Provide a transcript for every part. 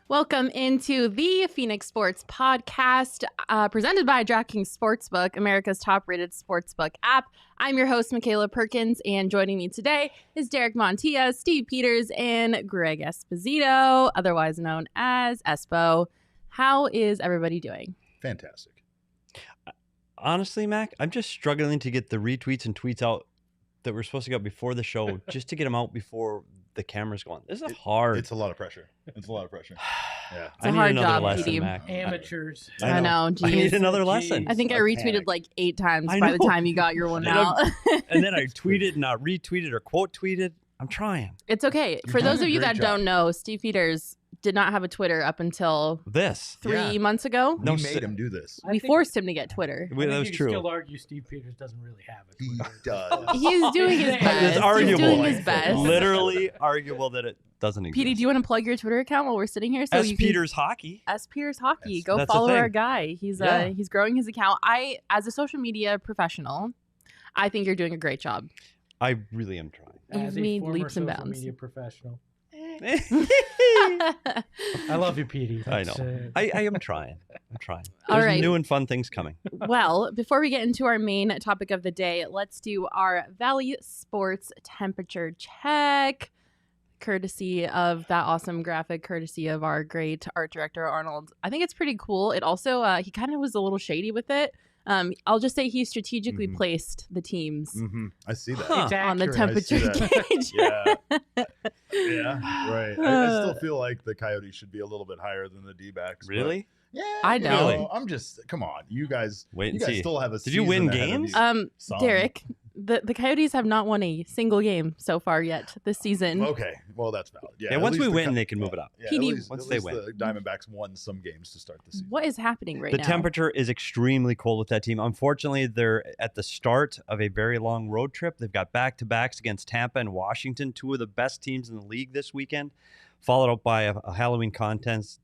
Welcome into the PHNX Sports Podcast, presented by Draftkings Sportsbook, America's top-rated sportsbook app. I'm your host, Makayla Perkins, and joining me today is Derek Montilla, Steve Peters, and Greg Esposito, otherwise known as Espo. How is everybody doing? Fantastic. Honestly, Mac, I'm just struggling to get the retweets and tweets out that we're supposed to get before the show, just to get them out before the camera's going. This is hard. It's a lot of pressure. Yeah. It's a hard job, PD. Mac. Amateurs. I know. I need Geez. another lesson. I think I retweeted like 8 times by the time you got your one out. And then I tweeted, not retweeted or quote tweeted. I'm trying. It's okay. For those of you that don't know, Steve Peters did not have a Twitter up until This. 3 months ago. We made him do this. We forced him to get Twitter. That was you true. can still argue Steve Peters doesn't really have it. He does. He's doing his best. It's arguable. He's doing his best. Literally arguable that it doesn't exist. PD, do you want to plug your Twitter account while we're sitting here? S. Peters Hockey. S. Peters Hockey. Yes. Go That's a follow thing. our guy. He's he's growing his account. As a social media professional, I think you're doing a great job. I really am trying. You've As a made former leaps and social bounds. media professional. I I love you, Petey. know. I am trying. All There's right. new and fun things coming. Well, before we get into our main topic of the day, let's do our Valley Sports temperature check. Courtesy of that awesome graphic, courtesy of our great art director, Arnold. I think it's pretty cool. It also, he kind of was a little shady with it. I'll just say he strategically placed the teams I see that. Huh. It's on the accurate. temperature gauge. Yeah, right. I still feel like the Coyotes should be a little bit higher than the D-backs. but- Really? Yeah. I you don't. know, I'm just, come on. You guys, Wait and you guys see. still have a Did you win season ahead of games? you. Some. Derek, the Coyotes have not won a single game so far yet this season. Okay. Well, that's valid. Yeah. Yeah, at once we least the win, they can move it up. Yeah, PD, at least, once at they least win. the Diamondbacks won some games to start the season. What is happening right The now? temperature is extremely cold with that team. Unfortunately, they're at the start of a very long road trip. They've got back-to-backs against Tampa and Washington, two of the best teams in the league this weekend, followed up by a Halloween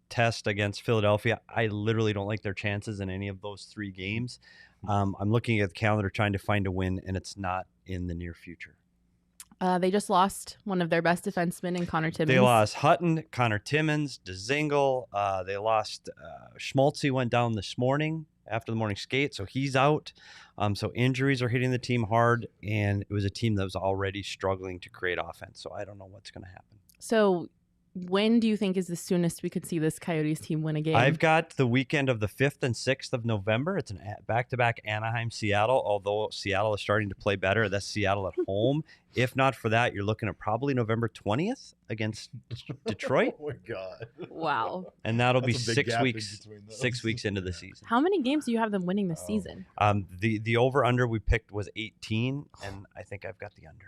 test against Philadelphia. I literally don't like their chances in any of those 3 games. I'm looking at the calendar trying to find a win, and it's not in the near future. They just lost one of their best defensemen in Connor Timmins. They lost Hutton, Connor Timmins, DeZingle. They lost Schmaltzy went down this morning after the morning skate, so he's out. So injuries are hitting the team hard, and it was a team that was already struggling to create offense. So I don't know what's going to happen. So when do you think is the soonest we could see this Coyotes team win a game? I've got the weekend of the 5th and 6th of November. It's a back-to-back Anaheim-Seattle, although Seattle is starting to play better. That's Seattle at home. If not for that, you're looking at probably November 20th against Detroit, Oh, my God. Wow. and that'll be That's a big 6 gap in weeks. between those. 6 weeks into the season. How many games do you have them winning this Oh. season? The over-under we picked was 18, and I think I've got the under.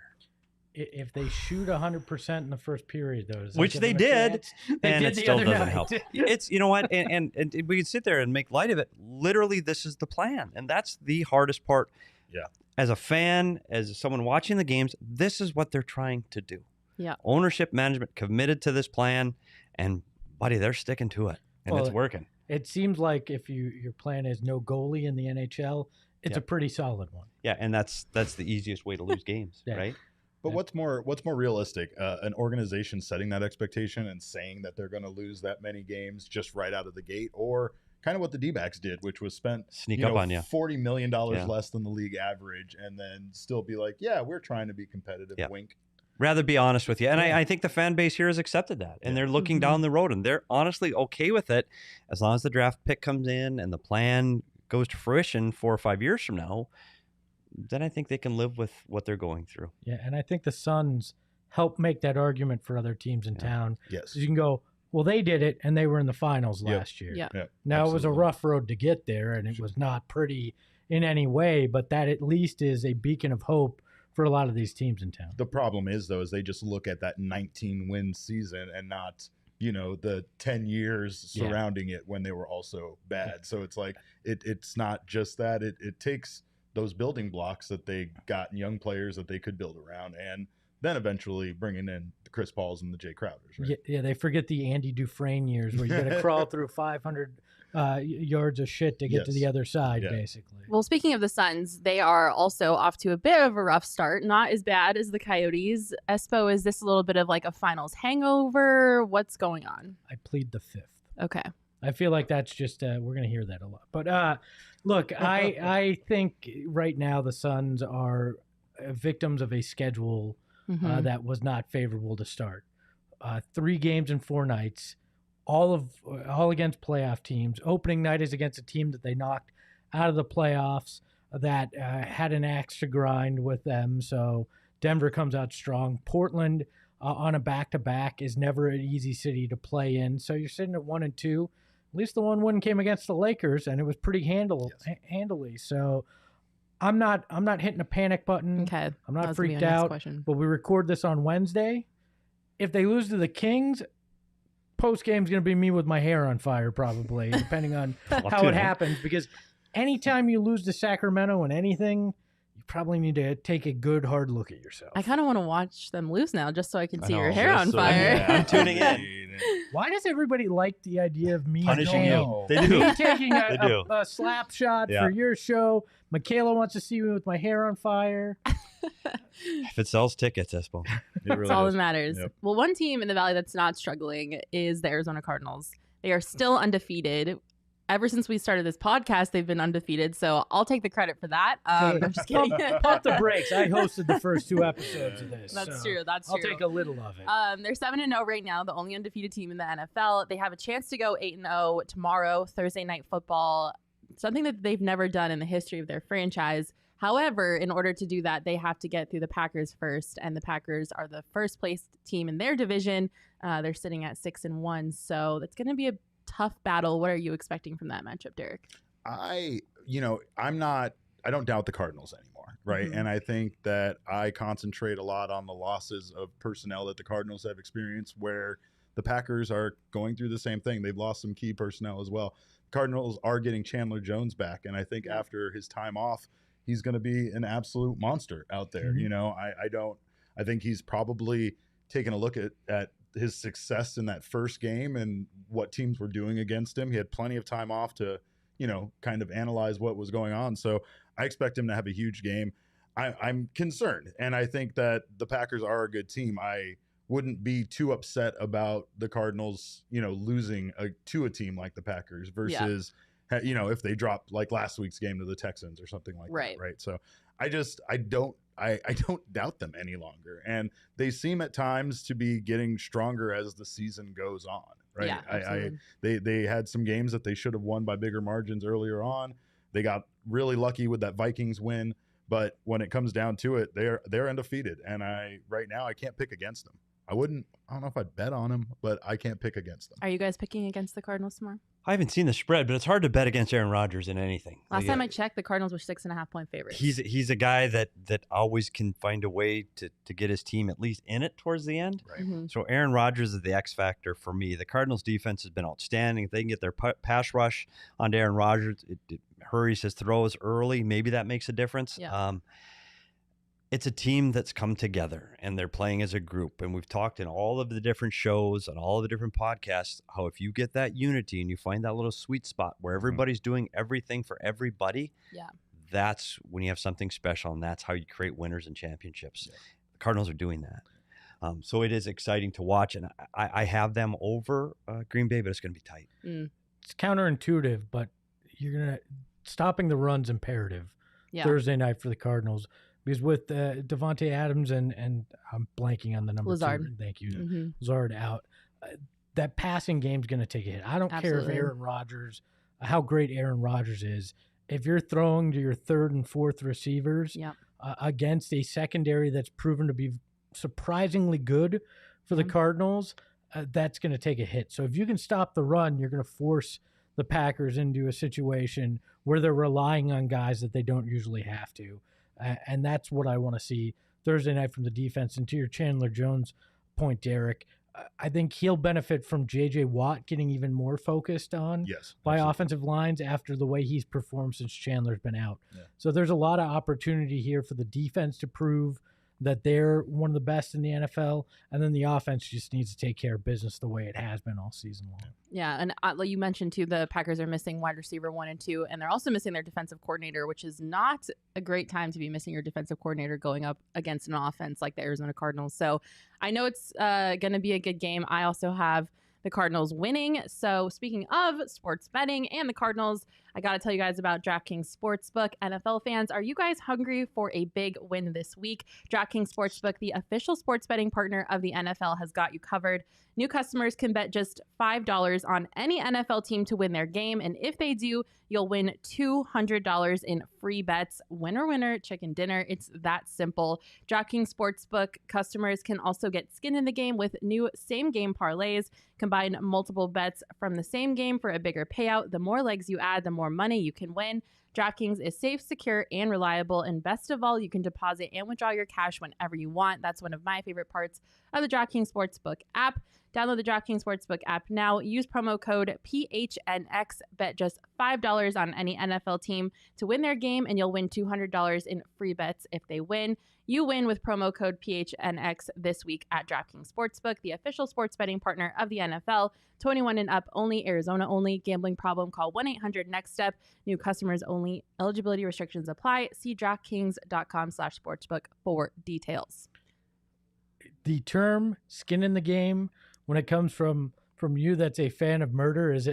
If they shoot 100% in the first period, though, does that Which give they them a did, chance? They and did it the still other doesn't night. help. It's, you know what, and we can sit there and make light of it. Literally, this is the plan, and that's the hardest part. Yeah. As a fan, as someone watching the games, this is what they're trying to do. Yeah. Ownership, management committed to this plan, and buddy, they're sticking to it, and Well, it's working. It seems like if your plan is no goalie in the NHL, it's Yeah. a pretty solid one. Yeah, and that's the easiest way to lose games, Yeah. right? But what's more realistic? An organization setting that expectation and saying that they're going to lose that many games just right out of the gate, or kind of what the D-backs did, which was spent Sneak up on you. $40 million Yeah. less than the league average, and then still be like, yeah, we're trying to be competitive. Yeah. Wink. Rather be honest with you. And Yeah. I think the fan base here has accepted that. And Yeah. they're looking Mhm. down the road, and they're honestly okay with it as long as the draft pick comes in and the plan goes to fruition 4 or 5 years from now. Then I think they can live with what they're going through. Yeah, and I think the Suns help make that argument for other teams in Yeah. town. Yes. So you can go, well, they did it, and they were in the finals Yeah. last year. Yeah. Yeah, Now, it was a absolutely. rough road to get there, and it was not pretty in any way, but that at least is a beacon of hope for a lot of these teams in town. The problem is, though, is they just look at that 19-win season and not, the 10 years Yeah. surrounding it when they were also bad. So it's like it's not just that. It takes those building blocks that they got in young players that they could build around and then eventually bringing in the Chris Pauls and the Jay Crowders. Right? Yeah, they forget the Andy Dufresne years where you got to crawl through 500 yards of shit to get to the other side, basically. Well, speaking of the Suns, they are also off to a bit of a rough start. Not as bad as the Coyotes. Espo, is this a little bit of like a finals hangover? What's going on? I plead the fifth. Okay. I feel like that's just we're going to hear that a lot. But look, I think right now the Suns are victims of a schedule that was not favorable to start. 3 games in 4 nights. All against playoff teams. Opening night is against a team that they knocked out of the playoffs that had an axe to grind with them. So Denver comes out strong. Portland on a back-to-back is never an easy city to play in. So you're sitting at 1-2. At least the one win came against the Lakers, and it was pretty handily. So I'm not hitting a panic button. Okay. I'm not freaked out. But we record this on Wednesday. If they lose to the Kings, post game's going to be me with my hair on fire, probably, depending on how it happens. Because anytime you lose to Sacramento in anything, you probably need to take a good hard look at yourself. I kind of want to watch them lose now, just so I can see your hair on fire. Yeah, I'm tuning in. Why does everybody like the idea of me punishing you? They do. Me taking a slap shot for your show? Makayla wants to see me with my hair on fire. If it sells tickets, Espo. That's all that matters. Yep. Well, one team in the Valley that's not struggling is the Arizona Cardinals. They are still undefeated. Ever since we started this podcast, they've been undefeated. So I'll take the credit for that. I'm just kidding. Pump the brakes. I hosted the first 2 episodes of this. That's true. That's I'll true. take a little of it. They're 7-0 right now, the only undefeated team in the NFL. They have a chance to go 8-0 tomorrow, Thursday Night Football, something that they've never done in the history of their franchise. However, in order to do that, they have to get through the Packers first, and the Packers are the first place team in their division. They're sitting at 6-1, so that's going to be a tough battle. What are you expecting from that matchup, Derek? I don't doubt the Cardinals anymore, right? And I think that I concentrate a lot on the losses of personnel that the Cardinals have experienced, where the Packers are going through the same thing. They've lost some key personnel as well. Cardinals are getting Chandler Jones back, and I think after his time off, he's going to be an absolute monster out there. You know, I think he's probably taken a look at his success in that first game and what teams were doing against him. He had plenty of time off to, kind of analyze what was going on. So I expect him to have a huge game. I'm concerned, and I think that the Packers are a good team. I wouldn't be too upset about the Cardinals, losing to a team like the Packers versus, if they drop like last week's game to the Texans or something like that. Right. So I don't doubt them any longer. And they seem at times to be getting stronger as the season goes on. Right. Yeah, they had some games that they should have won by bigger margins earlier on. They got really lucky with that Vikings win. But when it comes down to it, they're undefeated. And right now I can't pick against them. I don't know if I'd bet on them, but I can't pick against them. Are you guys picking against the Cardinals tomorrow? I haven't seen the spread, but it's hard to bet against Aaron Rodgers in anything. Last time I checked, the Cardinals were 6.5-point favorites. He's a guy that always can find a way to get his team at least in it towards the end. Right. So Aaron Rodgers is the X factor for me. The Cardinals defense has been outstanding. If they can get their pass rush onto Aaron Rodgers, it hurries his throws early. Maybe that makes a difference. Yeah. It's a team that's come together and they're playing as a group. And we've talked in all of the different shows and all of the different podcasts, how if you get that unity and you find that little sweet spot where everybody's doing everything for everybody, that's when you have something special. And that's how you create winners and championships. Yeah. The Cardinals are doing that. So it is exciting to watch. And I have them over Green Bay, but it's going to be tight. It's counterintuitive, but stopping the run's imperative Thursday night for the Cardinals. Because with Devontae Adams and I'm blanking on the number Lazard. 2. Thank you. Lazard out. That passing game's going to take a hit. I don't care if Aaron Rodgers, how great Aaron Rodgers is. If you're throwing to your third and fourth receivers against a secondary that's proven to be surprisingly good for the Cardinals, that's going to take a hit. So if you can stop the run, you're going to force the Packers into a situation where they're relying on guys that they don't usually have to. And that's what I want to see Thursday night from the defense. And to your Chandler Jones point, Derek, I think he'll benefit from J.J. Watt getting even more focused on by offensive lines after the way he's performed since Chandler's been out. Yeah. So there's a lot of opportunity here for the defense to prove that they're one of the best in the NFL, and then the offense just needs to take care of business the way it has been all season long. Yeah, and like you mentioned too, the Packers are missing wide receiver 1 and 2, and they're also missing their defensive coordinator, which is not a great time to be missing your defensive coordinator going up against an offense like the Arizona Cardinals. So I know it's going to be a good game. I also have the Cardinals winning. So speaking of sports betting and the Cardinals, I got to tell you guys about Draftkings Sportsbook. NFL fans, are you guys hungry for a big win this week? Draftkings Sportsbook, the official sports betting partner of the NFL, has got you covered. New customers can bet just $5 on any NFL team to win their game. And if they do, you'll win $200 in free bets. Winner, winner, chicken dinner. It's that simple. DraftKings Sportsbook customers can also get skin in the game with new same-game parlays. Combine multiple bets from the same game for a bigger payout. The more legs you add, the more money you can win. DraftKings is safe, secure, and reliable. And best of all, you can deposit and withdraw your cash whenever you want. That's one of my favorite parts of the DraftKings Sportsbook app. Download the DraftKings Sportsbook app now. Use promo code PHNX. Bet just $5 on any NFL team to win their game, and you'll win $200 in free bets if they win. You win with promo code PHNX this week at DraftKings Sportsbook, the official sports betting partner of the NFL. 21 and up only, Arizona only. Gambling problem? Call 1-800-NEXT-STEP. New customers only. Eligibility restrictions apply. See DraftKings.com/sportsbook for details. The term "skin in the game," when it comes from you that's a fan of murder, is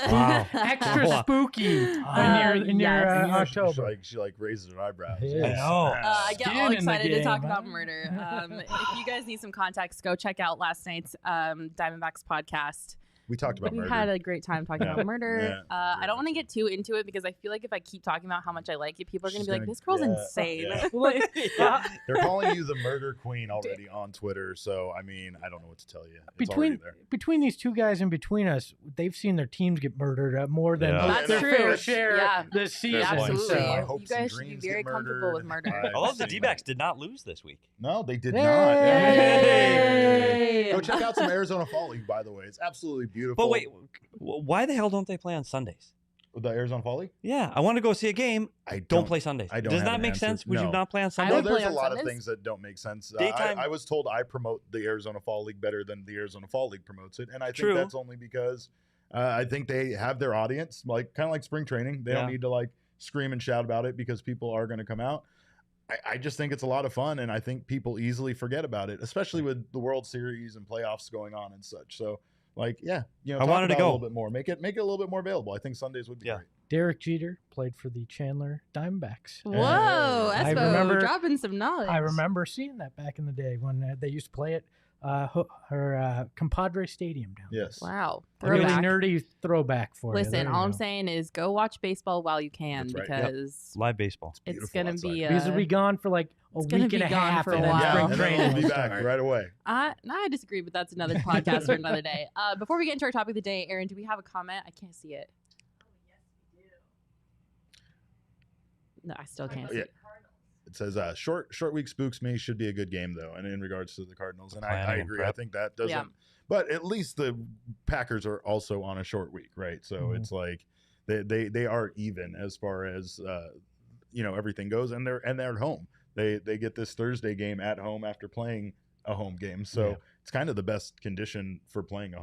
Wow. extra spooky in your October. She raises her eyebrows. Yeah. I know. I get all Skin in the excited to talk game, about huh? murder. If you guys need some context, go check out last night's Diamondbacks podcast. We talked about We murder. had a great time talking about murder. Yeah. I don't want to get too into it because I feel like if I keep talking about how much I like it, people are going to be like, this girl's yeah, insane. yeah. They're calling you the murder queen already on Twitter. So, I mean, I don't know what to tell you. It's already there. Between these two guys and between us, they've seen their teams get murdered more than Yeah. their That's fair true. share Yeah. this season. Absolutely. So- Our You hopes guys and should be dreams very get comfortable with murdered. murder. I love the D-backs did not lose this week. No, they did not. Yay! Go check out some Arizona Fall League, by the way. It's absolutely beautiful. But wait, why the hell don't they play on Sundays? The Arizona Fall League? Yeah, I want to go see a game. I Don't play Sundays. I don't Does have that an make answer. sense? Would No. you not play on I Sundays? No, would there's play a on lot of Sundays. things that don't make sense. Daytime- I was told I promote the Arizona Fall League better than the Arizona Fall League promotes it, and I think True. that's only because I think they have their audience, kind of like spring training. They don't need to scream and shout about it because people are going to come out. I just think it's a lot of fun, and I think people easily forget about it, especially with the World Series and playoffs going on and such. So, I talk wanted to about it go a little bit more. Make it a little bit more available. I think Sundays would be great. Derek Jeter played for the Chandler Diamondbacks. Whoa, I Espo, remember- dropping some knowledge. I remember seeing that back in the day when they used to play at her Compadre Stadium down there. Yes. Wow. Really Throwback. nerdy throwback for you. Listen, There you all I'm go. saying is go watch baseball while you can That's right. Yep. because Live baseball. it's beautiful going to outside. be Because we'll be gone for like a It's gonna week and be a gone half, for a and then while. Yeah, spring and then training we'll be will back start. right away. I disagree, but that's another podcast for another day. Before we get into our topic of the day, Aaron, do we have a comment? I can't see it. No, I still can't see Yeah. it. It says short week spooks me. Should be a good game though, and in regards to the Cardinals, and I Planning and agree. I prep. think that doesn't. Yeah. But at least the Packers are also on a short week, right? So Mhm. it's like they are even as far as everything goes, and they're at home. They get this Thursday game at home after playing a home game, so Yeah. it's kind of the best condition for playing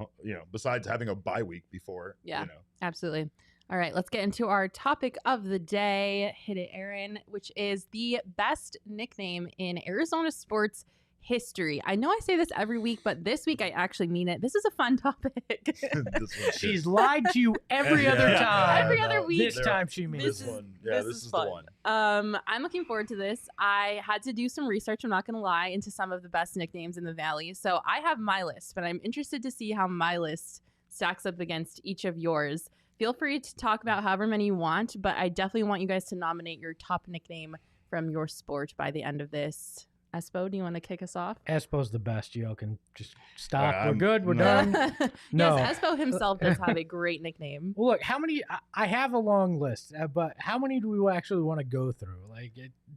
besides having a bye week before. Yeah. Absolutely. All right, let's get into our topic of the day. Hit it, Aaron, which is the best nickname in Arizona sports history. I know I say this every week, but this week I actually mean it. This is a fun topic. This one's She's good. lied to you every other Yeah. time. Every other week. This There- time she means This This is- one, yeah, this is the fun. one. I'm looking forward to this. I had to do some research, I'm not going to lie, into some of the best nicknames in the Valley. So I have my list, but I'm interested to see how my list stacks up against each of yours. Feel free to talk about however many you want, but I definitely want you guys to nominate your top nickname from your sport by the end of this. Espo, do you want to kick us off? Espo's the best. You can just stop. We're I'm- good. We're no. done. No. Yes, Espo himself does have a great nickname. Well, look, how many? I have a long list, but how many do we actually want to go through?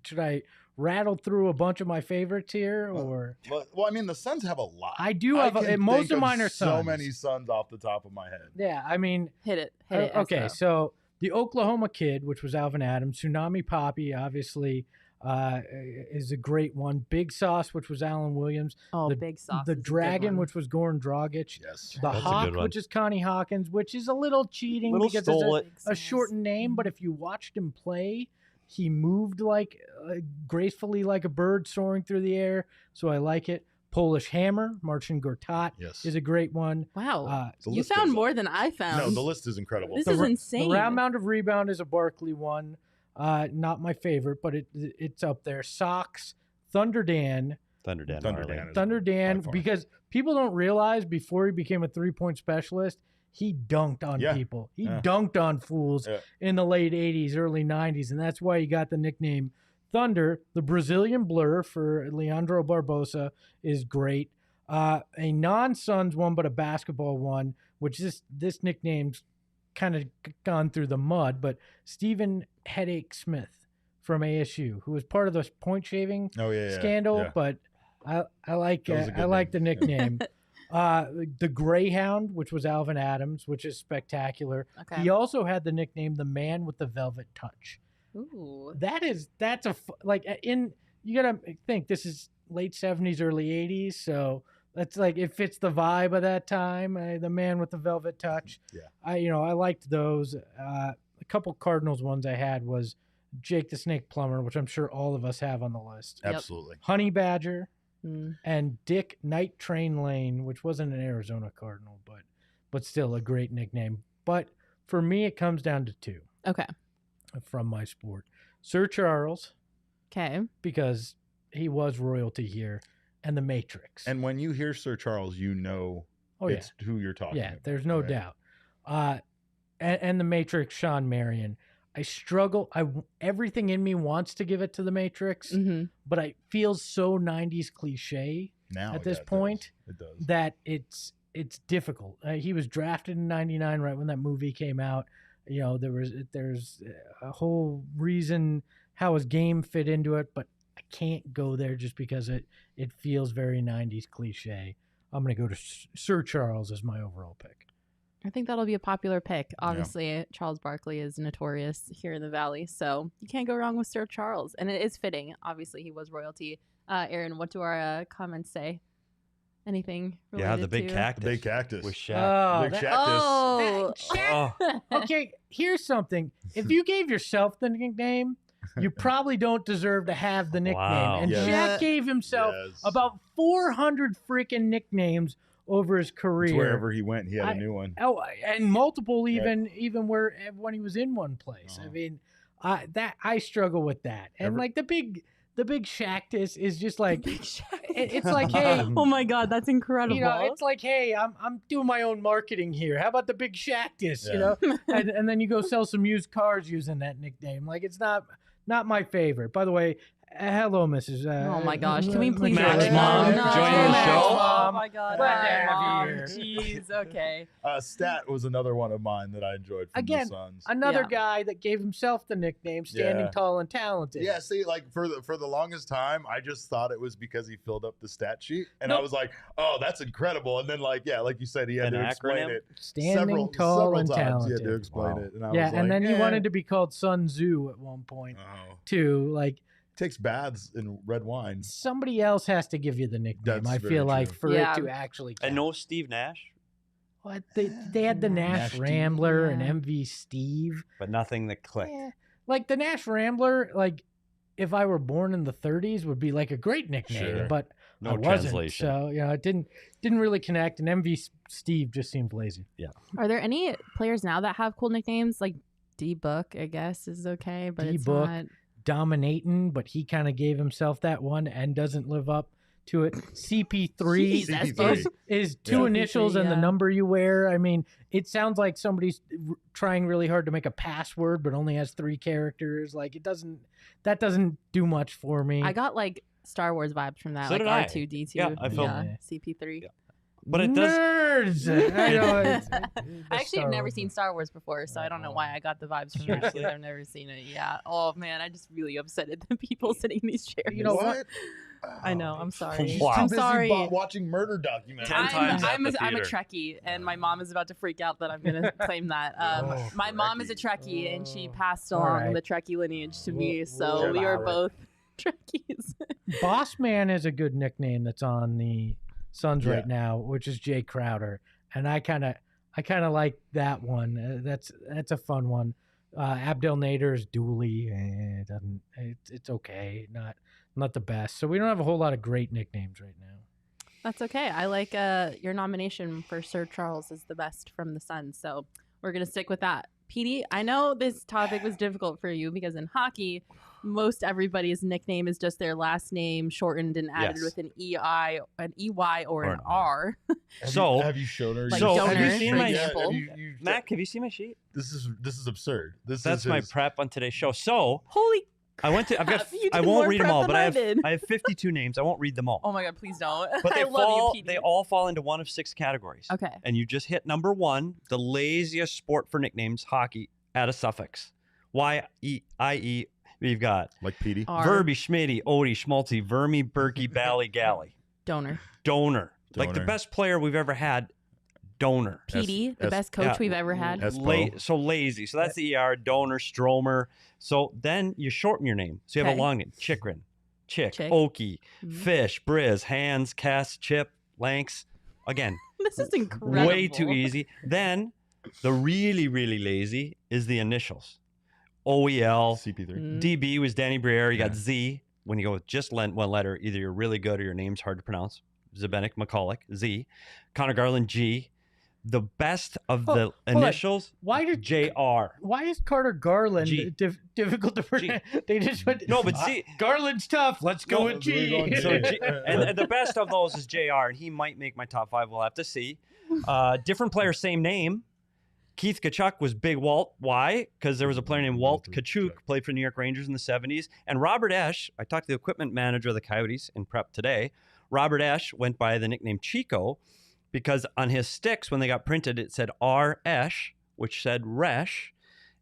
Should I rattle through a bunch of my favorites here, or Well, I mean, the Suns have a lot. I do have can most think of mine are so Suns. many Suns off the top of my head. Yeah, I mean, Hit it. okay, Espo. so the Oklahoma Kid, which was Alvin Adams, Tsunami Poppy, obviously, is a great one. Big Sauce, which was Alan Williams. Oh, the, Big Sauce. The is a good Dragon, one. which was Goran Dragic. Yes. The That's a Hawk, good one. which is Connie Hawkins, which is a little cheating Little because stole it's it. a shortened name. But if you watched him play, he moved like gracefully like a bird soaring through the air. So I like it. Polish Hammer, Marcin Gortat Yes. is a great one. Wow. The You list found goes more on. than I found. No, the list is incredible. This The is ra- insane. The round mound of rebound is a Barkley one. Not my favorite, but it's up there. Sox, Thunder Dan. Thunder Dan. Thunder Harley. Dan is Thunder Dan, by far. because people don't realize before he became a 3-point specialist, he dunked on Yeah. people. He Yeah. dunked on fools Yeah. in the late 80s, early 90s, and that's why he got the nickname Thunder. The Brazilian Blur for Leandro Barbosa is great. A non-Suns one, but a basketball one, which this nickname's kind of gone through the mud, but Stephen Headache Smith from ASU, who was part of the point shaving scandal, Yeah. but I like That was a good I like the name. nickname. The Greyhound, which was Alvin Adams, which is spectacular. Okay. He also had the nickname the Man with the Velvet Touch. Ooh. That's you gotta think this is late 70s, early 80s, so that's like it fits the vibe of that time. The Man with the Velvet Touch. Yeah. I liked those. A couple Cardinals ones I had was Jake the Snake Plumber, which I'm sure all of us have on the list. Yep. Absolutely. Honey Badger Mm. and Dick Night Train Lane, which wasn't an Arizona Cardinal, but still a great nickname. But for me, it comes down to two Okay. from my sport: Sir Charles, Okay. because he was royalty here, and the Matrix. And when you hear Sir Charles, you know it's who you're talking about. There's no right? doubt. And the Matrix, Sean Marion. I struggle. Everything in me wants to give it to the Matrix, Mm-hmm. but I feel so 90s cliche Now at this it does. point It does. that it's difficult. He was drafted in '99, right when that movie came out. There's a whole reason how his game fit into it, but I can't go there just because it feels very 90s cliche. I'm going to go to Sir Charles as my overall pick. I think that'll be a popular pick. Obviously, Charles Barkley is notorious here in the Valley, so you can't go wrong with Sir Charles. And it is fitting. Obviously, he was royalty. Aaron, what do our comments say? Anything related Yeah, the big to... cactus. The big cactus. With Shaq. Oh, Big that- Shaq. Oh, Okay, here's something. If you gave yourself the nickname, you probably don't deserve to have the nickname. Wow. And Yes. Shaq gave himself Yes. about 400 freaking nicknames over his career. It's wherever he went, he had a new one. Oh, and multiple even when he was in one place. Uh-huh. I mean, I struggle with that. And like the big Shaqtus is just like it's like, hey, oh my God, that's incredible. it's like, hey, I'm doing my own marketing here. How about the big Shaqtus? Yeah. And then you go sell some used cars using that nickname. Like it's not my favorite. By the way, hello, Mrs. Oh my gosh, can we please Max not- Mom No. joining the show? Oh my God, Glad to Max have you Mom. here. Jeez, okay. Stat was another one of mine that I enjoyed from Again, the Suns. Another Yeah. guy that gave himself the nickname Standing Yeah. Tall and Talented. Yeah, see, like for the longest time, I just thought it was because he filled up the stat sheet, and I Nope. was like, "Oh, that's incredible." And then, like you said, he had An to explain acronym? it Standing Tall several and times. Talented. He had to explain Wow. it, and I Yeah, was like, and then he "Eh." wanted to be called Sun Tzu at one point Oh, too. Like takes baths in red wine. somebody else has to give you the nickname. That's I very feel like true. for Yeah. it to actually count. And no Steve Nash, What they had the Nash Nash Rambler and yeah. MV Steve. but nothing that clicked. Yeah. Like the Nash Rambler, like if I were born in the 30s would be like a great nickname, Sure. but No I wasn't. translation. So, it didn't really connect, and MV Steve just seemed lazy. Are there any players now that have cool nicknames? Like D-Book, I guess, is okay, but it's D-Book. not... Dominating, but he kind of gave himself that one and doesn't live up to it. CP3 Jeez, that's CP3. is two Yeah. initials and the Yeah. number you wear. I mean, it sounds like somebody's trying really hard to make a password, but only has 3 characters. Like that doesn't do much for me. I got like Star Wars vibes from that, So like did I. R2D2. Yeah, I felt- CP3. Yeah. But it does. Nerds. I know. I actually have never seen Star Wars before, so I don't know why I got the vibes from that. Because I've never seen it. Yeah. Oh man, I just really upsetted the people sitting in these chairs. You know what? I know. I'm sorry. Wow. I'm Busy sorry. watching murder documentaries. 10 times at I'm the a theater. Trekkie, and my mom is about to freak out that I'm going to claim that. Oh, My mom is a Trekkie. Trekkie, and she Oh. passed All along right. the Trekkie lineage to me, so We'll we are allow it. both Trekkies. Boss Man is a good nickname that's on the Suns right now, which is Jay Crowder, and I kind of like that one. That's a fun one. Abdel Nader is Dooley. It's okay, not the best. So we don't have a whole lot of great nicknames right now. That's okay. I like your nomination for Sir Charles is the best from the Suns, so we're gonna stick with that. PD, I know this topic was difficult for you because in hockey, most everybody's nickname is just their last name shortened and added with an EI, an EY, or an R. Have you shown her? Like have you seen my Mac? Have you seen my sheet? This is absurd. That's my prep on today's show. So holy. I won't read them all, but I have 52 names. I won't read them all. Oh my God, please don't. But I love you, PD. they all fall into one of 6 categories. Okay. And you just hit number 1, the laziest sport for nicknames, hockey, at a suffix. Y-E-I-E, we've got like PD. Verby, Schmitty, Odie, Schmaltzy, Vermi, Berkey, Bally, Galley. Donor. Like the best player we've ever had. Donor. PD, the best coach we've ever had. So lazy. So that's the ER, Donor, Stromer. So then you shorten your name. So you have a long name. Chikrin, Chick, Okie, Fish, Briz, Hands, Cass, Chip, Lanks. Again. This is incredible. Way too easy. Then the really, really lazy is the initials. OEL. CP3. DB was Danny Briere. You got Z. When you go with just one letter, either you're really good or your name's hard to pronounce. Zabenik, McCulloch, Z. Connor Garland, G. The best of the initials, why did JR. Why is Carter Garland difficult to pronounce? They just went, no, but Z. Garland's tough. Let's go with G. So G. And the best of those is JR, and he might make my top 5. We'll have to see. Different player, same name. Keith Tkachuk was Big Walt. Why? Because there was a player named Walt Tkachuk, played for the New York Rangers in the 70s. And Robert Esch, I talked to the equipment manager of the Coyotes in prep today. Robert Esch went by the nickname Chico because on his sticks, when they got printed, it said R. Esch, which said Resch.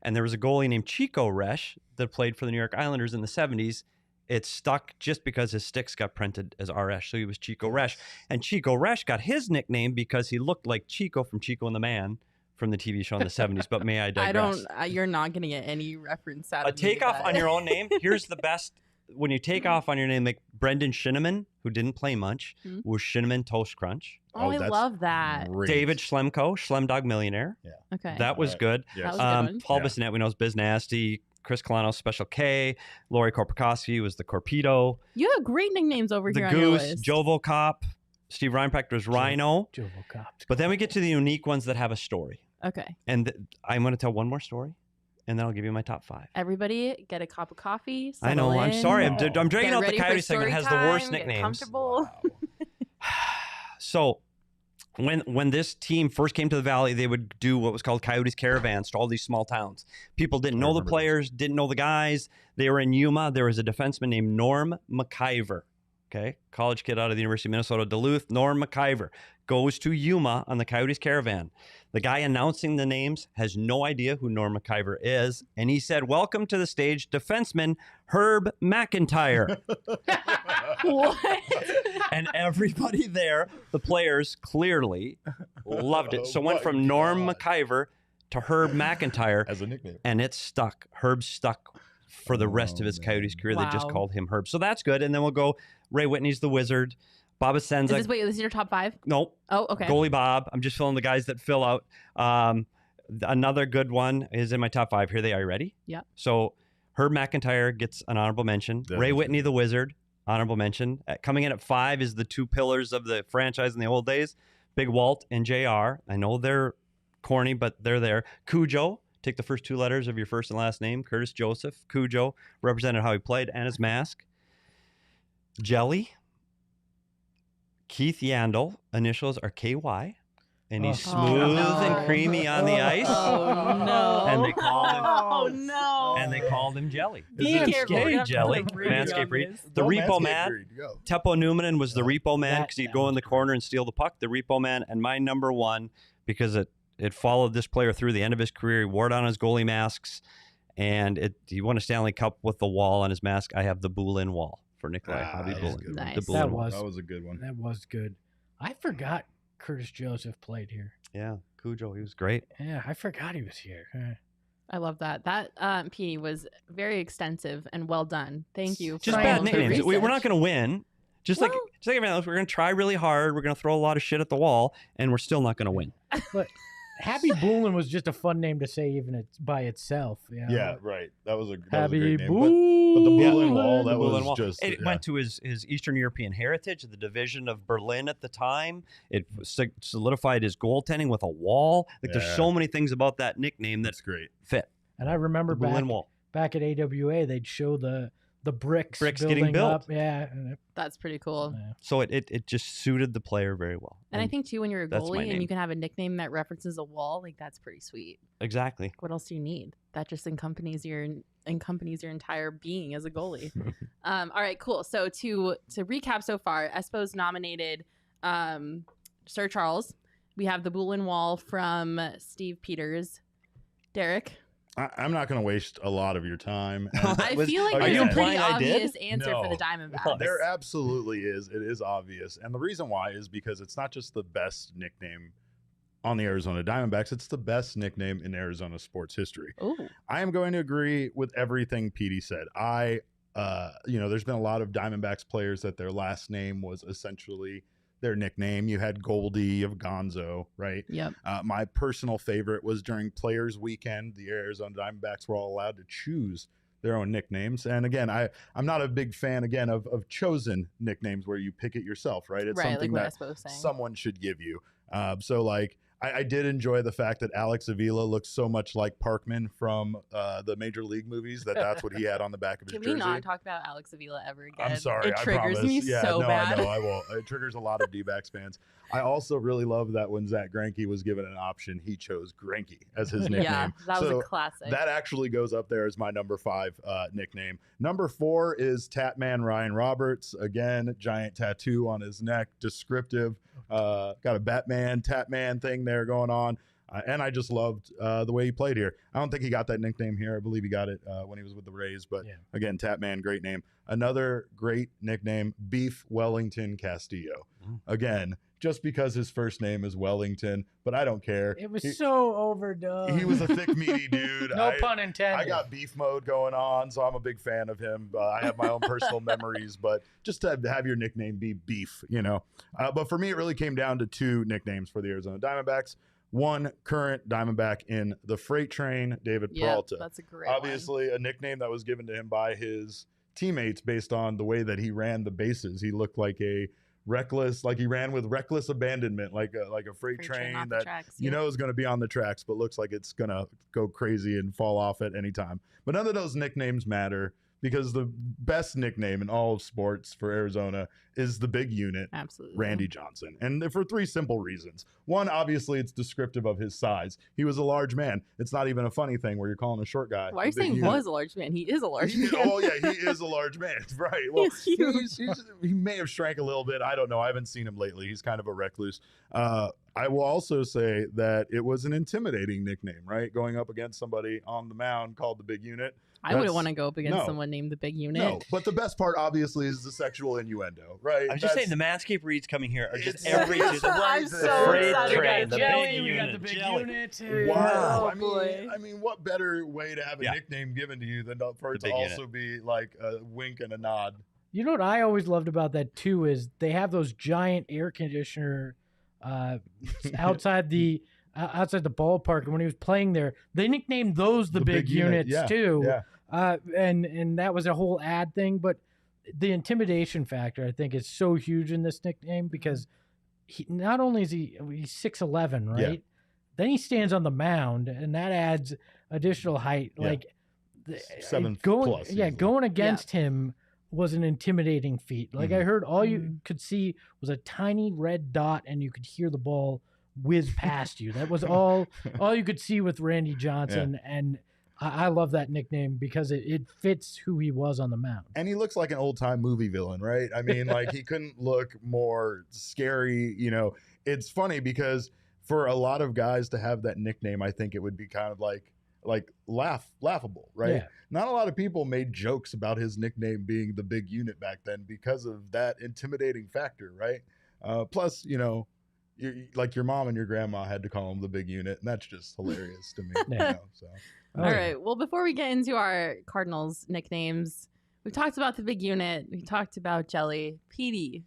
And there was a goalie named Chico Resch that played for the New York Islanders in the 70s. It stuck just because his sticks got printed as R. Esch, so he was Chico Resch. And Chico Resch got his nickname because he looked like Chico from Chico and the Man from the TV show in the 70s. But may I digress? You're not going to get any reference out of a takeoff on your own name. Here's the best. When you take off on your name, like Brendan Shinneman, who didn't play much, was Shinneman Toast Crunch. Oh, I love that. Great. David Schlemko, Schlemdog Millionaire. Yeah. Okay. That was good. Yes. That was a good one. Paul Bissonnette, we know, is Biz Nasty. Chris Colano, Special K. Lori Korpikoski was the Corpedo. You have great nicknames over the here Goose, on your list. Jovo Cop. Steve Reinpeck was Rhino. Jovo Cop. But then we get to the unique ones that have a story. Okay. And I'm going to tell one more story, and then I'll give you my top 5. Everybody get a cup of coffee. I know. I'm sorry. I'm dragging out the Coyote segment. It has the worst Get nicknames. comfortable. So when this team first came to the Valley, they would do what was called Coyotes caravans to all these small towns. People didn't know the players, didn't know the guys. They were in Yuma. There was a defenseman named Norm McIver. Okay, college kid out of the University of Minnesota, Duluth. Norm McIver goes to Yuma on the Coyotes caravan. The guy announcing the names has no idea who Norm McIver is, and he said, "Welcome to the stage, defenseman Herb McIntyre." What? And everybody there, the players clearly loved it. So it went from Norm McIver to Herb McIntyre as a nickname, and it stuck. Herb stuck for the rest of his Coyotes career. They just called him Herb. So that's good. And then we'll go. Ray Whitney's the Wizard. Bob Asenza. This is your top 5? Nope. Oh, okay. Goalie Bob. I'm just filling the guys that fill out. Another good one is in my top 5. Here they are. You ready? Yeah. So Herb McIntyre gets an honorable mention. Ray Whitney, the Wizard, honorable mention. Coming in at 5 is the 2 pillars of the franchise in the old days, Big Walt and JR. I know they're corny, but they're there. Cujo. Take the first 2 letters of your first and last name. Curtis Joseph. Cujo represented how he played and his mask. Jelly. Keith Yandel, initials are KY, and he's smooth and creamy on the ice. Oh no! And they called him. Oh no! And they called him Jelly. Be careful. Hey, Jelly, Manscaped Reed. The Repo Man. Teppo Newmanen was the Repo Man because he'd go in the corner and steal the puck. The Repo Man, and my number 1 because it followed this player through the end of his career. He wore down his goalie masks, and he won a Stanley Cup with the wall on his mask. I have the Boulin wall. For Nikolai Hobby Bulin. Nice. That was a good one. That was good. I forgot Curtis Joseph played here. Yeah, Cujo, he was great. Yeah, I forgot he was here. I love that. That P was very extensive and well done. Thank you. Just for bad all the nicknames. We're not research. going to win. Just like everything else, we're going to try really hard. We're going to throw a lot of shit at the wall, and we're still not going to win. But Happy Boolin was just a fun name to say even by itself. You know? Yeah, right. That was a Happy great name. Boolin. But the Boolin Wall, that The Berlin was Wall. just It went to his Eastern European heritage, the division of Berlin at the time. It solidified his goaltending with a wall. Like there's so many things about that nickname that's great. Fit. And I remember Berlin Wall. back at AWA, they'd show the bricks getting built. up. Yeah. That's pretty cool. Yeah. So it just suited the player very well. And I think too, when you're a that's my goalie and name. you can have a nickname that references a wall, like that's pretty sweet. Exactly. What else do you need? That just encompasses your entire being as a goalie. All right, cool. So to recap so far, Espo's nominated Sir Charles. We have the Boolin Wall from Steve Peters. Derek. I'm not going to waste a lot of your time. I feel like are there's you a pretty implying I did? obvious answer for the Diamondbacks. There absolutely is. It is obvious. And the reason why is because it's not just the best nickname on the Arizona Diamondbacks, it's the best nickname in Arizona sports history. Ooh. I am going to agree with everything Petey said. There's been a lot of Diamondbacks players that their last name was essentially their nickname. You had Goldie of Gonzo, right? Yep. My personal favorite was during Players Weekend. The Arizona Diamondbacks were all allowed to choose their own nicknames. And again, I'm not a big fan, again, of chosen nicknames where you pick it yourself, right? It's something like that someone should give you. I did enjoy the fact that Alex Avila looks so much like Parkman from the Major League movies that's what he had on the back of his jersey. Can we not talk about Alex Avila ever again? I'm sorry. It triggers me so bad. I won't. It triggers a lot of D-backs fans. I also really love that when Zach Greinke was given an option, he chose Greinke as his nickname. Yeah, that was a classic. That actually goes up there as my number 5 nickname. Number 4 is Tatman Ryan Roberts. Again, giant tattoo on his neck, descriptive. Got a Batman, Tatman thing there going on. And I just loved the way he played here. I don't think he got that nickname here. I believe he got it when he was with the Rays. But again, Tatman, great name. Another great nickname, Beef Wellington Castillo. Again, just because his first name is Wellington, but I don't care. It was so overdone. He was a thick, meaty dude. No pun intended. I got beef mode going on, so I'm a big fan of him. I have my own personal memories, but just to have your nickname be Beef, But for me, it really came down to 2 nicknames for the Arizona Diamondbacks. One current Diamondback in the freight train, David Peralta. That's a great Obviously, a nickname that was given to him by his teammates based on the way that he ran the bases. He looked like he ran with reckless abandonment, like a freight train that is going to be on the tracks, but looks like it's going to go crazy and fall off at any time. But none of those nicknames matter because the best nickname in all of sports for Arizona is the big unit, absolutely, Randy Johnson. And for 3 simple reasons. One, obviously, it's descriptive of his size. He was a large man. It's not even a funny thing where you're calling a short guy. Why are you saying was a large man? He is a large man. Oh, yeah, he is a large man. Right. Well, he's huge. He may have shrank a little bit. I don't know. I haven't seen him lately. He's kind of a recluse. I will also say that it was an intimidating nickname, right? Going up against somebody on the mound called the big unit. I wouldn't want to go up against someone named the big unit. No, but the best part, obviously, is the sexual innuendo, right? I'm just saying the Manscaped reads coming here are just I'm so freight excited. train, the Jelly, big we got unit. the big Jelly. unit. Wow. Oh, boy. I mean, what better way to have a nickname given to you than for it to big also be like a wink and a nod? You know what I always loved about that too is they have those giant air conditioner outside the ballpark, and when he was playing there, they nicknamed those the big units too. Yeah. And that was a whole ad thing, but the intimidation factor I think is so huge in this nickname because he not only is he's 6'11", right? Yeah. Then he stands on the mound, and that adds additional height. Yeah. Like 7 going, plus. going against him was an intimidating feat. Like I heard all you could see was a tiny red dot, and you could hear the ball whiz past you. That was all you could see with Randy Johnson, and I love that nickname because it fits who he was on the mound. And he looks like an old-time movie villain, right? I mean, like he couldn't look more scary. It's funny because for a lot of guys to have that nickname, I think it would be kind of like laughable, right? Yeah. Not a lot of people made jokes about his nickname being the big unit back then because of that intimidating factor, right? Plus, like your mom and your grandma had to call him the big unit, and that's just hilarious to me. Yeah. So All right. Well, before we get into our Cardinals nicknames, we've talked about the big unit. We talked about Jelly. PD.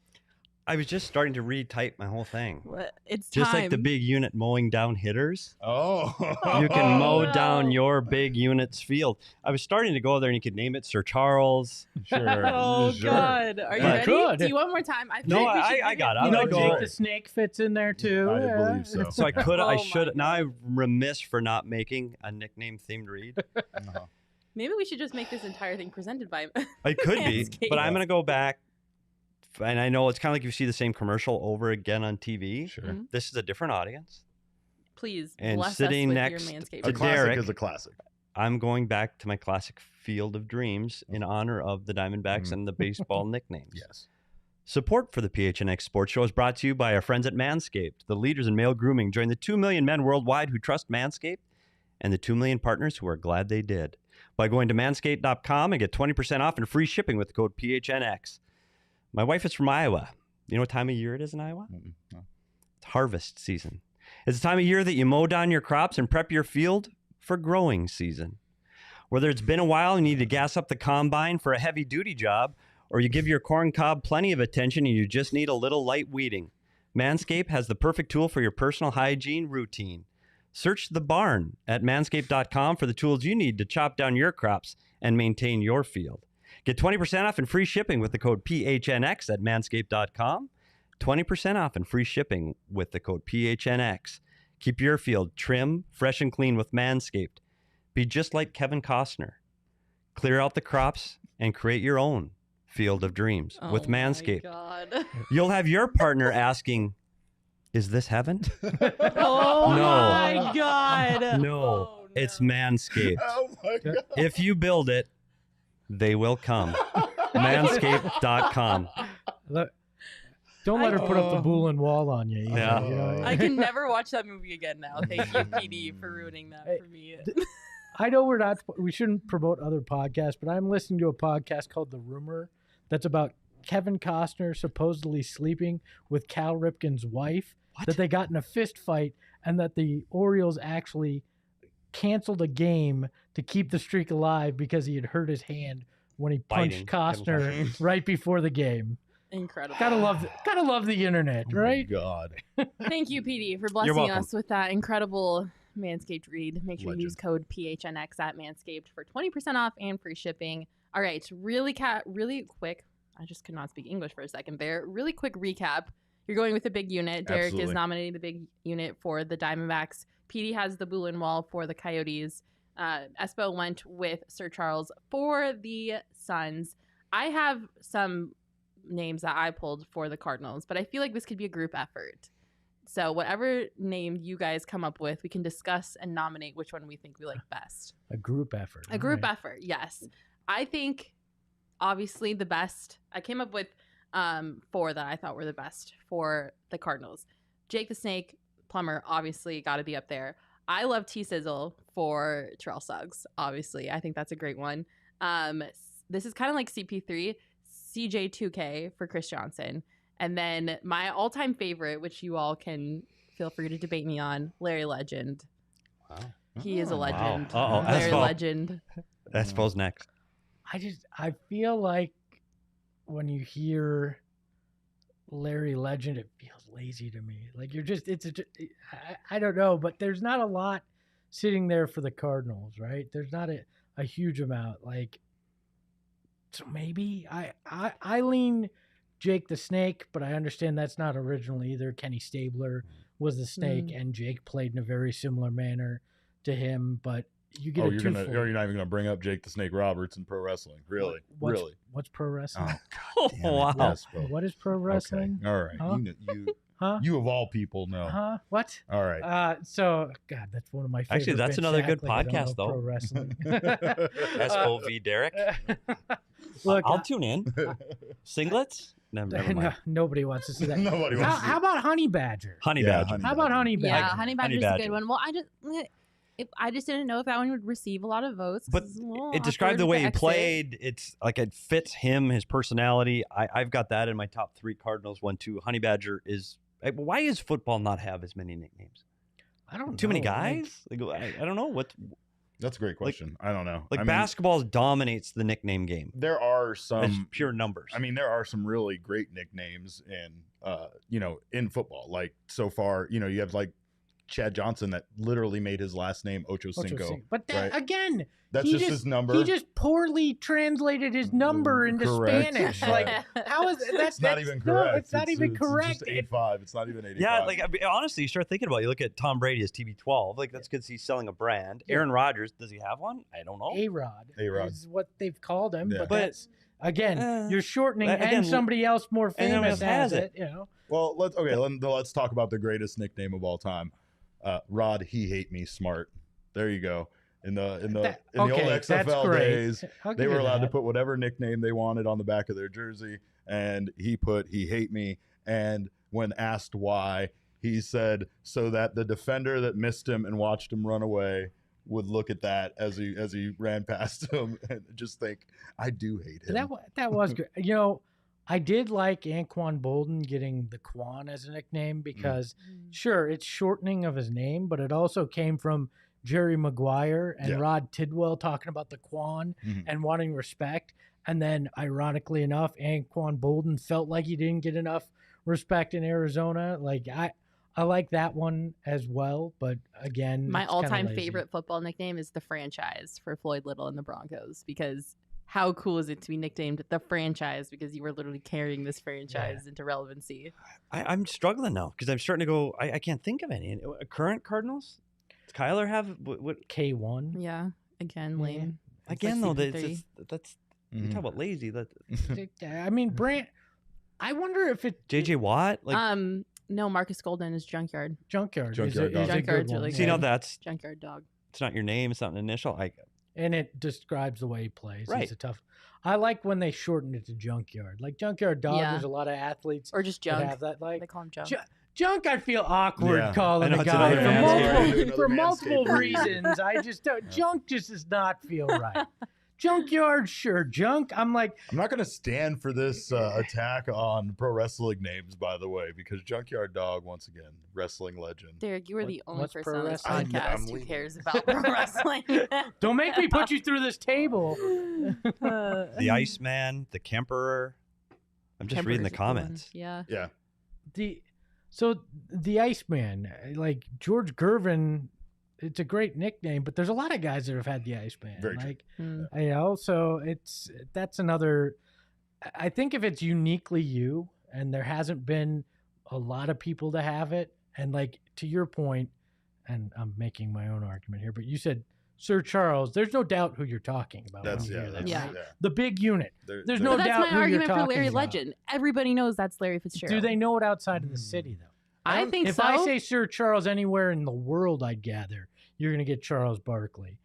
I was just starting to retype my whole thing. It's just time. like the big unit mowing down hitters. Oh. You can mow down your big unit's field. I was starting to go there and you could name it Sir Charles. Sure. Oh, sure. God. Are you But ready? good. Do you want more time? I got it. You know, I'm gonna Jake go. the Snake fits in there too. I Yeah. believe so. So I could, Oh I my should. Now God. I'm remiss for not making a nickname themed read. Uh-huh. Maybe we should just make this entire thing presented by I could be, Manscaped. but I'm going to go back. And I know it's kind of like you see the same commercial over again on TV. Sure. Mhm. This is a different audience. Please And bless sitting us with next your Manscaped. A to classic Derek. is a classic. I'm going back to my classic Field of Dreams in honor of the Diamondbacks and the baseball nicknames. Yes. Support for the PHNX Sports Show is brought to you by our friends at Manscaped, the leaders in male grooming. Join the 2 million men worldwide who trust Manscaped and the 2 million partners who are glad they did by going to manscaped.com and get 20% off and free shipping with the code PHNX. My wife is from Iowa. You know what time of year it is in Iowa? No. It's harvest season. It's the time of year that you mow down your crops and prep your field for growing season. Whether it's been a while and you need to gas up the combine for a heavy-duty job, or you give your corn cob plenty of attention and you just need a little light weeding, Manscaped has the perfect tool for your personal hygiene routine. Search the barn at manscaped.com for the tools you need to chop down your crops and maintain your field. Get 20% off and free shipping with the code PHNX at manscaped.com. 20% off and free shipping with the code PHNX. Keep your field trim, fresh, and clean with Manscaped. Be just like Kevin Costner. Clear out the crops and create your own field of dreams with Manscaped. Oh, my God. You'll have your partner asking, is this heaven? Oh, No. my God. No, Oh, it's Manscaped. Oh my God. If you build it, they will come. Manscaped.com. Look, don't let her put up the Boolin wall on you. Either, Yeah. you know? I can never watch that movie again now. Thank you, PD, for ruining that for me. I know we shouldn't promote other podcasts, but I'm listening to a podcast called The Rumor that's about Kevin Costner supposedly sleeping with Cal Ripken's wife, that they got in a fist fight, and that the Orioles actually canceled a game to keep the streak alive because he had hurt his hand when he punched Costner right before the game. Incredible. Gotta love the internet, right? God. Thank you, PD, for You're blessing welcome. us with that incredible Manscaped read. Make sure Legend. you use code PHNX at Manscaped for 20% off and free shipping. All right, really quick. I just could not speak English for a second there. Really quick recap. You're going with the big unit. Derek Absolutely. is nominating the big unit for the Diamondbacks. PD has the Boolin Wall for the Coyotes. Espo went with Sir Charles for the Suns. I have some names that I pulled for the Cardinals, but I feel like this could be a group effort. So whatever name you guys come up with, we can discuss and nominate which one we think we like best. A group effort. A group effort, yes. I think obviously the best. I came up with 4 that I thought were the best for the Cardinals. Jake the Snake, Plumber, obviously got to be up there. I love T-Sizzle for Terrell Suggs, obviously. I think that's a great one. This is kind of like CP3, CJ2K for Chris Johnson. And then my all-time favorite, which you all can feel free to debate me on, Larry Legend. Wow. He is a legend. Uh-oh. Larry Espo. Legend. Espo's next. I feel like when you hear Larry Legend, it feels lazy to me. Like I don't know, but there's not a lot sitting there for the Cardinals, right? There's not a huge amount. Like, so maybe I lean Jake the Snake, but I understand that's not original either. Kenny Stabler was the Snake, and Jake played in a very similar manner to him, but you get you're not even gonna bring up Jake the Snake Roberts in pro wrestling, really? What's pro wrestling? Oh, God damn it. Wow. Yes, Bo. What is pro wrestling? Okay. All right. Huh? You, you of all people know. Huh? What? All right. So God, that's one of my favorite. Actually, that's bits. another Act good like I don't podcast, know though. Pro wrestling. Espo v. Derek. Look, I'll tune in. Singlets? Never no, mind. nobody wants to see that. Nobody wants to see How about Honey Badger? Honey Yeah, Badger. Honey How about Honey Badger? Yeah, Honey Badger's a Badger. good one. Well, I just didn't know if that one would receive a lot of votes. 'cause But it's a little it described the awkward way to he exit. played. It's like it fits him, his personality. I've got that in my top 3 Cardinals. 1, 2. Honey Badger is. Why does football not have as many nicknames? I don't know. Too many guys? Like, I don't know what. That's a great question. I don't know. Like I mean, basketball dominates the nickname game. there are It's some pure numbers. I mean, there are some really great nicknames in football. Like so far, you have like Chad Johnson that literally made his last name Ocho Cinco. But that, right? again, That's just his number. He just poorly translated his number into Correct. Spanish. Right. Like, how is that? It's not even correct. No, it's not even correct. It's just 85. It's not even 85. yeah, like I mean, honestly, you start thinking about it. You look at Tom Brady as TB12. Like that's because he's selling a brand. Yeah. Aaron Rodgers, does he have one? I don't know. A-Rod A-Rod. is what they've called him. Yeah. But But- that's, again, you're shortening, again, and somebody else more and no one famous else has has it. it. You know. Well, let's talk about the greatest nickname of all time. Rod, he hate me smart. There you go. In the old that's XFL great. days, I'll they give were you allowed to that. put whatever nickname they wanted on the back of their jersey, and he put "he hate me." And when asked why, he said so that the defender that missed him and watched him run away would look at that as he ran past him and just think, I do hate him. That was good. You know, I did like Anquan Bolden getting the Quan as a nickname because, sure, it's shortening of his name, but it also came from Jerry Maguire and Rod Tidwell talking about the Quan and wanting respect. And then, ironically enough, Anquan Bolden felt like he didn't get enough respect in Arizona. Like, I like that one as well, but again, My it's kinda all-time lazy. favorite football nickname is the franchise for Floyd Little and the Broncos, because how cool is it to be nicknamed the franchise because you were literally carrying this franchise into relevancy? I'm struggling now because I'm starting to go. I can't think of any. Current Cardinals? Does Kyler have what? K1. Yeah, again, lame. Again, like though, CP3. that's you talk about lazy. That I mean, Brant, I wonder if it JJ Watt, like No, Marcus Golden is Junkyard. Junkyard. Junkyard is dog. a Junkyard's good one. really see, now good. that's Junkyard Dog. it's not your name. It's not an initial. And it describes the way he plays. Right. He's a tough. I like when they shorten it to Junkyard. Like Junkyard Dog, Yeah. there's a lot of athletes Or just that Junk. have that. Like They call him Junk. Junk, I feel awkward Yeah. calling I know, the it's guy another manscaping. for Another multiple manscaping. reasons. I just don't. Junk just does not feel right. Junkyard, sure. Junk, I'm like, I'm not going to stand for this attack on pro wrestling names, by the way, because Junkyard Dog, once again, wrestling legend. Derek, you are the only what's person pro on this wrestling? podcast I'm who leaving. cares about pro wrestling. don't make me put you through this table. the Iceman, the Kemperer. I'm just reading the Kemper's a good one. comments. Yeah. Yeah. So the Iceman, like George Gervin, it's a great nickname, but there's a lot of guys that have had the Iceman. Very true. Like, Mm. you know, so that's another. I think if it's uniquely you, and there hasn't been a lot of people to have it, and like to your point, and I'm making my own argument here, but you said Sir Charles. There's no doubt who you're talking about. when That's you hear that, Yeah. right? The big unit. There's no But that's doubt my who you're argument for talking Larry about. Legend. Everybody knows that's Larry Fitzgerald. Do they know it outside of the city though? I think If so. I say Sir Charles anywhere in the world, I'd gather you're going to get Charles Barkley.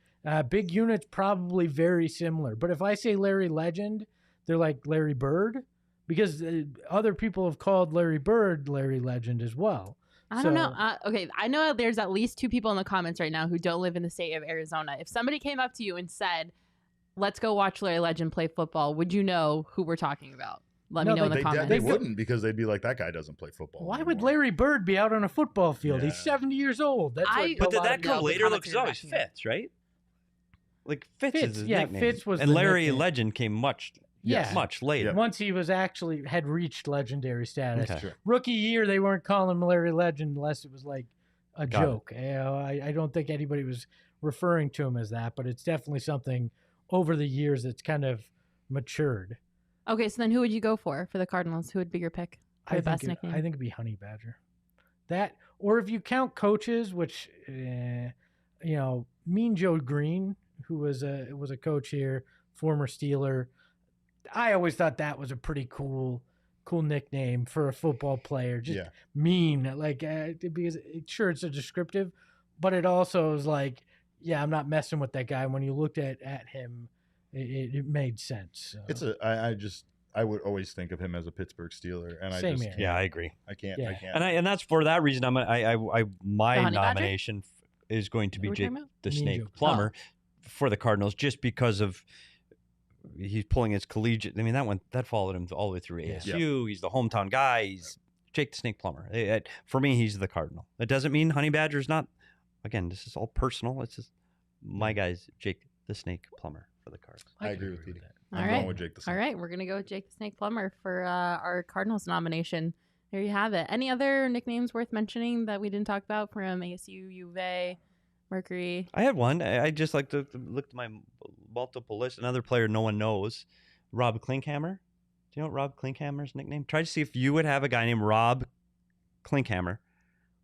Big unit's probably very similar. But if I say Larry Legend, they're like Larry Bird because other people have called Larry Bird Larry Legend as well. I don't know. Okay, I know there's at least 2 people in the comments right now who don't live in the state of Arizona. If somebody came up to you and said, "Let's go watch Larry Legend play football," would you know who we're talking about? Let me know in the comments. They wouldn't, because they'd be like, that guy doesn't play football. Why anymore. would Larry Bird be out on a football field? He's Yeah. 70 years old. That's what But a did lot that of come guys- later? Look, comments it's you're always making. Fitz, right? Like Fitz Fitz, is his yeah, nickname. Fitz was and the Larry nickname. Legend came much later. Once he was actually had reached legendary status. Okay. Sure. Rookie year, they weren't calling him Larry Legend unless it was like a Got it. joke. You know, I don't think anybody was referring to him as that, but it's definitely something over the years that's kind of matured. Okay, so then who would you go for the Cardinals? Who would be your pick for the best nickname? I think it'd be Honey Badger. That, or if you count coaches, which you know, Mean Joe Green, who was a coach here, former Steeler. I always thought that was a pretty cool nickname for a football player. Just mean, like because sure it's a descriptive, but it also is like, yeah, I'm not messing with that guy. When you looked at him, it made sense. So. It's I would always think of him as a Pittsburgh Steeler, and Same I just here. Yeah, I agree. I can't. Yeah. And that's for that reason. My The Honey Badger? nomination is going to be Who we're talking about? the Mean Snake Joe. Plumber for the Cardinals, just because of he's pulling his collegiate. I mean, that followed him all the way through Yeah. ASU. He's the hometown guy. He's Jake the Snake Plumber. For me, he's the Cardinal. It doesn't mean Honey Badger's not. Again, this is all personal. It's just my guy's Jake the Snake Plumber for the Cards. I agree with Petey. All I'm right. going with Jake the Snake. All right, we're gonna go with Jake the Snake Plumber for our Cardinals nomination. There you have it. Any other nicknames worth mentioning that we didn't talk about from ASU, U of A, Mercury? I had one. I just like to look at my multiple list. Another player no one knows, Rob Klinghammer. Do you know what Rob Klinghammer's nickname? Try to see if you would have a guy named Rob Klinghammer.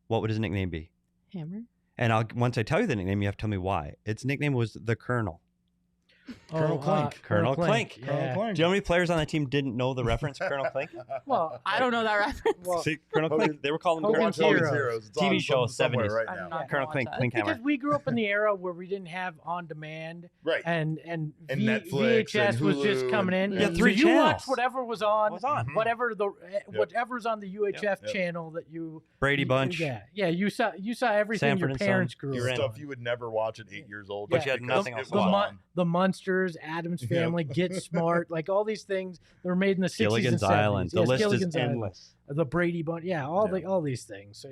What would his nickname be? Hammer. And once I tell you the nickname, you have to tell me why. Its nickname was the Colonel. Colonel Clink. Colonel Clink. Yeah. Colonel Clink. Do you know how many players on that team didn't know the reference, Colonel Clink? Well, I don't know that reference. well, See, Colonel Clink. They were calling him Hogan's Colonel Clink. Heroes. It's TV on show, somewhere 70s. right I'm now. not Colonel gonna Clink, watch that. Klinkhammer. because we grew up in the era where we didn't have on demand Right. and Netflix VHS and was just Hulu coming in. and- Yeah, So 3 you channels. watched whatever was on, Mm-hmm. whatever's on the UHF Yep. channel that you Brady Bunch. Yeah, you saw everything Sanford your and Son. parents grew You're up in. Stuff on. you would never watch at 8 years old. But just you had because nothing it else was on. on. The Munsters, Addams Yeah. Family, Get Smart, like all these things that were made in the 60s Gilligan's and 70s. Island. The Yes, list Gilligan's is Island. endless. The Brady Bunch, all Yeah. all these things. So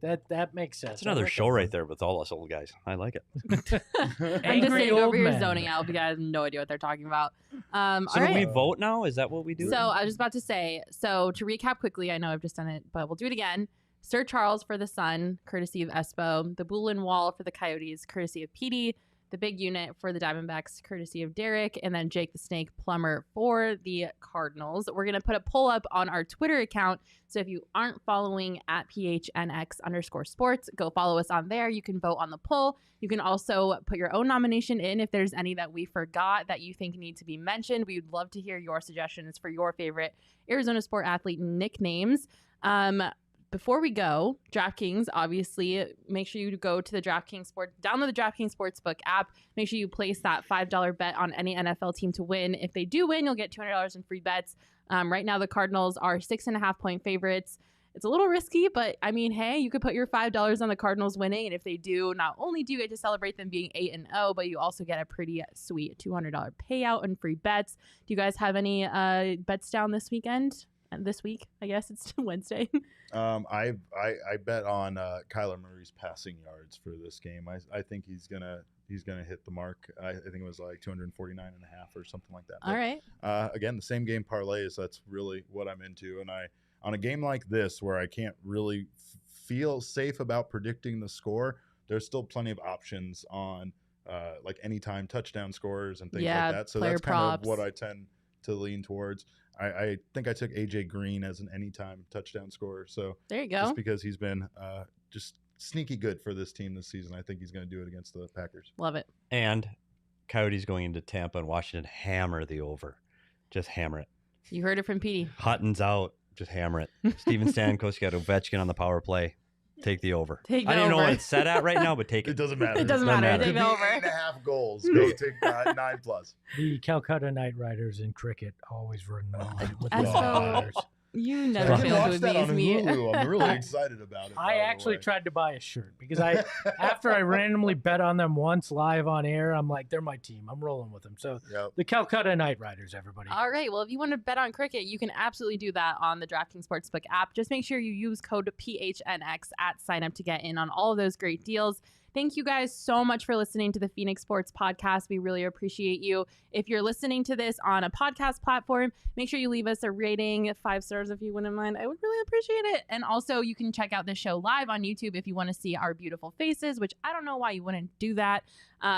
that makes sense. That's another I like show that. right there with all us old guys. I like it. I'm just Angry saying old over here men. zoning out because I have no idea what they're talking about. So all do we right. vote now? Is that what we do? So I was about to say, so to recap quickly, I know I've just done it, but we'll do it again. Sir Charles for the Sun, courtesy of Espo. The Bullen Wall for the Coyotes, courtesy of Petey. The Big Unit for the Diamondbacks, courtesy of Derek. And then Jake the Snake Plumber for the Cardinals. We're going to put a poll up on our Twitter account. So if you aren't following at PHNX_sports, go follow us on there. You can vote on the poll. You can also put your own nomination in if there's any that we forgot that you think need to be mentioned. We would love to hear your suggestions for your favorite Arizona sport athlete nicknames. Before we go, DraftKings, obviously, make sure you go to the download the DraftKings Sportsbook app. Make sure you place that $5 bet on any NFL team to win. If they do win, you'll get $200 in free bets. Right now, the Cardinals are 6.5-point favorites. It's a little risky, but I mean, hey, you could put your $5 on the Cardinals winning. And if they do, not only do you get to celebrate them being 8-0, but you also get a pretty sweet $200 payout and free bets. Do you guys have any bets down this weekend? This week, I guess it's Wednesday. I bet on Kyler Murray's passing yards for this game. I think he's gonna hit the mark. I think it was like 249.5 or something like that. All right. Again, the same game parlays. That's really what I'm into. And on a game like this where I can't really feel safe about predicting the score, there's still plenty of options on like anytime touchdown scores and things like that. So player that's kind props. of what I tend to lean towards. I think I took AJ Green as an anytime touchdown scorer. So There you go. just because he's been just sneaky good for this team this season, I think he's going to do it against the Packers. Love it. And Coyotes going into Tampa and Washington, hammer the over. Just hammer it. You heard it from Petey. Hutton's out. Just hammer it. Steven Stamkos got Ovechkin on the power play. Take the over. Take I the don't even know over. what it's set at right now, but take It it. doesn't matter. It doesn't Doesn't matter. matter. Take Could the be over. 8.5 goals. Go take 9+. The Calcutta Knight Riders in cricket always run with Espo, the Riders. You I never can fail to watch that on amaze me. Hulu. I'm really excited about it. I by the actually way. tried to buy a shirt because after I randomly bet on them once live on air, I'm like, they're my team. I'm rolling with them. So Yep. the Calcutta Knight Riders, everybody. All right. Well, if you want to bet on cricket, you can absolutely do that on the DraftKings Sportsbook app. Just make sure you use code PHNX at sign up to get in on all of those great deals. Thank you guys so much for listening to the Phoenix Sports Podcast. We really appreciate you. If you're listening to this on a podcast platform, make sure you leave us a rating, 5 stars if you wouldn't mind. I would really appreciate it. And also, you can check out this show live on YouTube if you want to see our beautiful faces, which I don't know why you wouldn't do that.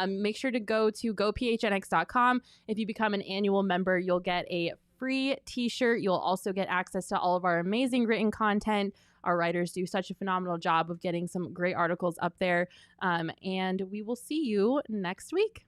Make sure to go to gophnx.com. If you become an annual member, you'll get a free t-shirt. You'll also get access to all of our amazing written content. Our writers do such a phenomenal job of getting some great articles up there. And we will see you next week.